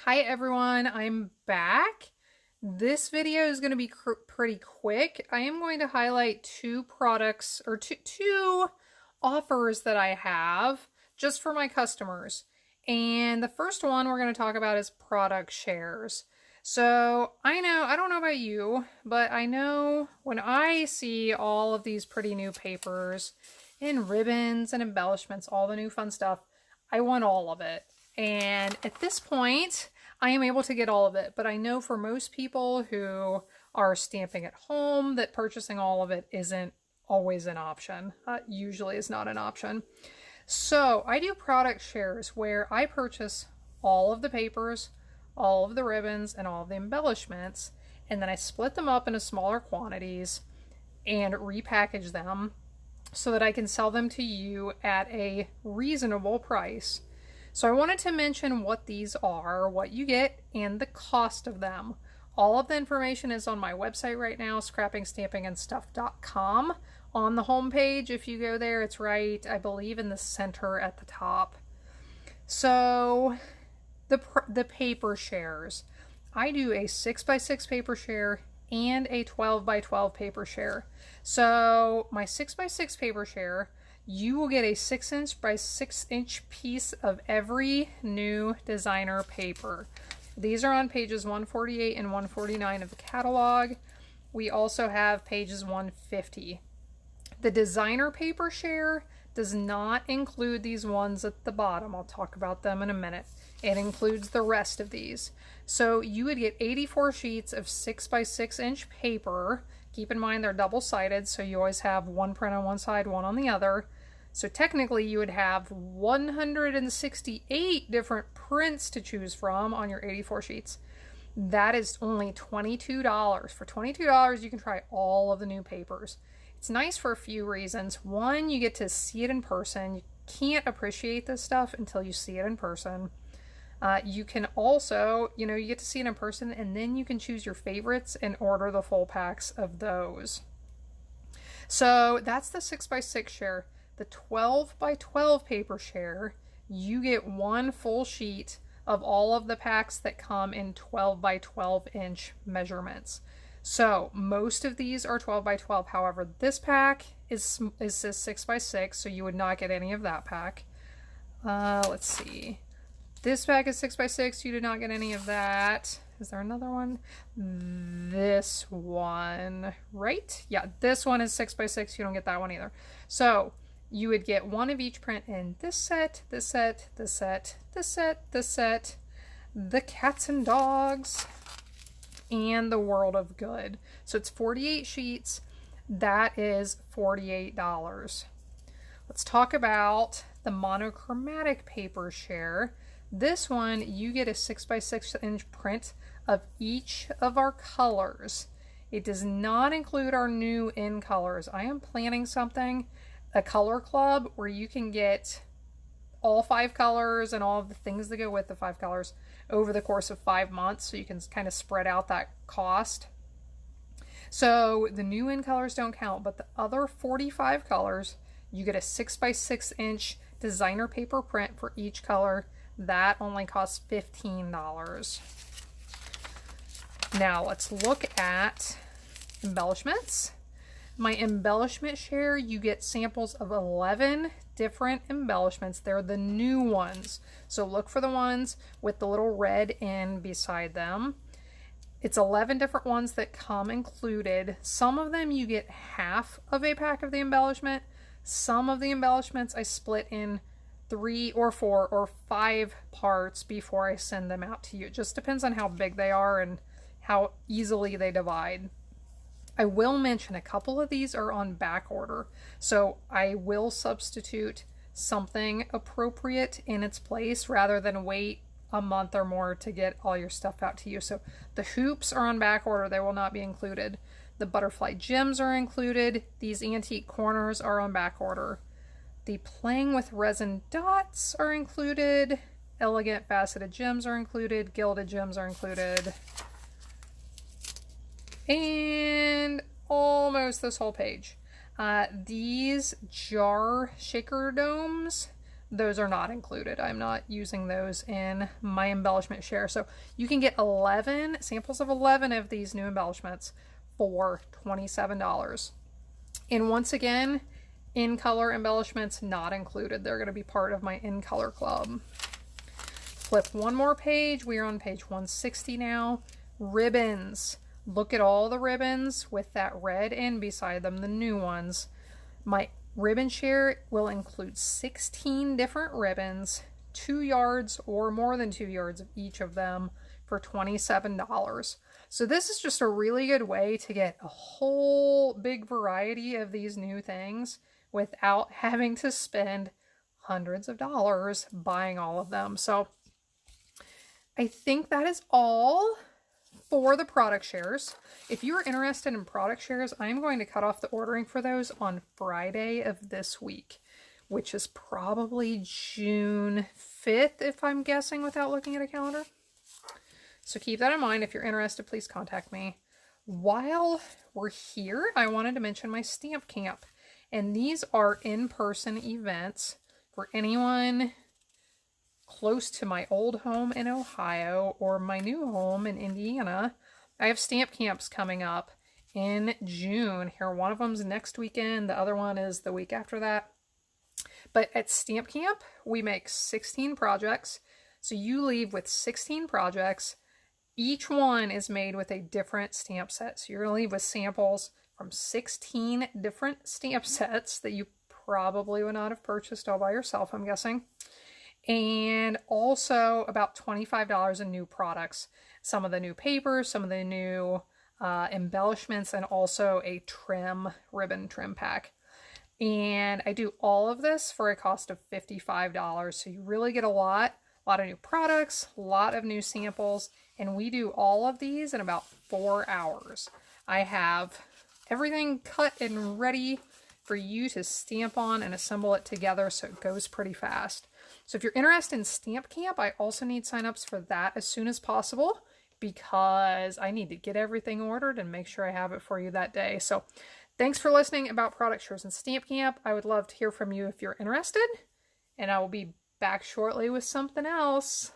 Hi everyone, I'm back. This video is going to be pretty quick. I am going to highlight two products or two offers that I have just for my customers. And the first one we're going to talk about is product shares. So I don't know about you, but I know when I see all of these pretty new papers and ribbons and embellishments, all the new fun stuff, I want all of it. And at this point, I am able to get all of it, but I know for most people who are stamping at home that purchasing all of it isn't always an option. Usually is not an option. So I do product shares where I purchase all of the papers, all of the ribbons, and all of the embellishments, and then I split them up into smaller quantities and repackage them so that I can sell them to you at a reasonable price. So I wanted to mention what these are, what you get, and the cost of them. All of the information is on my website right now, scrappingstampingandstuff.com. On the home page, if you go there, it's right, I believe, in the center at the top. So the paper shares. I do a 6x6 paper share and a 12x12 paper share. So my 6x6 paper share, you will get a 6" by 6" piece of every new designer paper. These are on pages 148 and 149 of the catalog. We also have pages 150. The designer paper share does not include these ones at the bottom. I'll talk about them in a minute. It includes the rest of these. So you would get 84 sheets of 6x6" paper. Keep in mind they're double-sided, so you always have one print on one side, one on the other. So technically you would have 168 different prints to choose from on your 84 sheets. That is only $22. For $22 you can try all of the new papers. It's nice for a few reasons. One, you get to see it in person. You can't appreciate this stuff until you see it in person. You can also, you get to see it in person, and then you can choose your favorites and order the full packs of those. So that's the 6x6 share. The 12x12 paper share, you get one full sheet of all of the packs that come in 12x12" measurements. So most of these are 12x12. However, this pack is 6x6, so you would not get any of that pack. Let's see. This pack is 6x6. You did not get any of that. Is there another one? This one, right? Yeah, this one is 6x6. You don't get that one either. So you would get one of each print in this set, this set, this set, this set, this set, the cats and dogs, and the World of Good. So it's 48 sheets. That is $48. Let's talk about the monochromatic paper share. This one, you get a 6x6" print of each of our colors. It does not include our new in colors. I am planning something, a color club, where you can get all 5 colors and all of the things that go with the 5 colors over the course of 5 months, so you can kind of spread out that cost. So the new in colors don't count, but the other 45 colors, you get a 6x6" designer paper print for each color. That only costs $15. Now let's look at embellishments. My embellishment share, you get samples of 11 different embellishments. They're the new ones. So look for the ones with the little red N beside them. It's 11 different ones that come included. Some of them you get half of a pack of the embellishment. Some of the embellishments I split in 3 or 4 or 5 parts before I send them out to you. It just depends on how big they are and how easily they divide. I will mention a couple of these are on back order, so I will substitute something appropriate in its place rather than wait a month or more to get all your stuff out to you. So the hoops are on back order. They will not be included. The butterfly gems are included. These antique corners are on back order. The playing with resin dots are included. Elegant faceted gems are included. Gilded gems are included. And almost this whole page. These jar shaker domes, those are not included. I'm not using those in my embellishment share. So you can get 11 samples of 11 of these new embellishments for $27. And once again, in color embellishments not included. They're going to be part of my in color club. Flip one more page. We are on page 160 now. Ribbons. Look at all the ribbons with that red in beside them, the new ones. My ribbon share will include 16 different ribbons, 2 yards or more than 2 yards of each of them for $27. So this is just a really good way to get a whole big variety of these new things without having to spend hundreds of dollars buying all of them. So I think that is all for the product shares. If you are interested in product shares, I'm going to cut off the ordering for those on Friday of this week, which is probably June 5th, if I'm guessing without looking at a calendar. So keep that in mind. If you're interested, please contact me. While we're here, I wanted to mention my stamp camp. And these are in-person events for anyone close to my old home in Ohio or my new home in Indiana. I have stamp camps coming up in June. Here, one of them's next weekend. The other one is the week after that. But at stamp camp, we make 16 projects. So you leave with 16 projects. Each one is made with a different stamp set. So you're going to leave with samples from 16 different stamp sets that you probably would not have purchased all by yourself, I'm guessing. And also about $25 in new products. Some of the new papers, some of the new embellishments, and also a ribbon trim pack. And I do all of this for a cost of $55. So you really get a lot of new products, a lot of new samples, and we do all of these in about 4 hours. I have everything cut and ready for you to stamp on and assemble it together, so it goes pretty fast. So if you're interested in Stamp Camp, I also need signups for that as soon as possible because I need to get everything ordered and make sure I have it for you that day. So thanks for listening about product shares and Stamp Camp. I would love to hear from you if you're interested, and I will be back shortly with something else.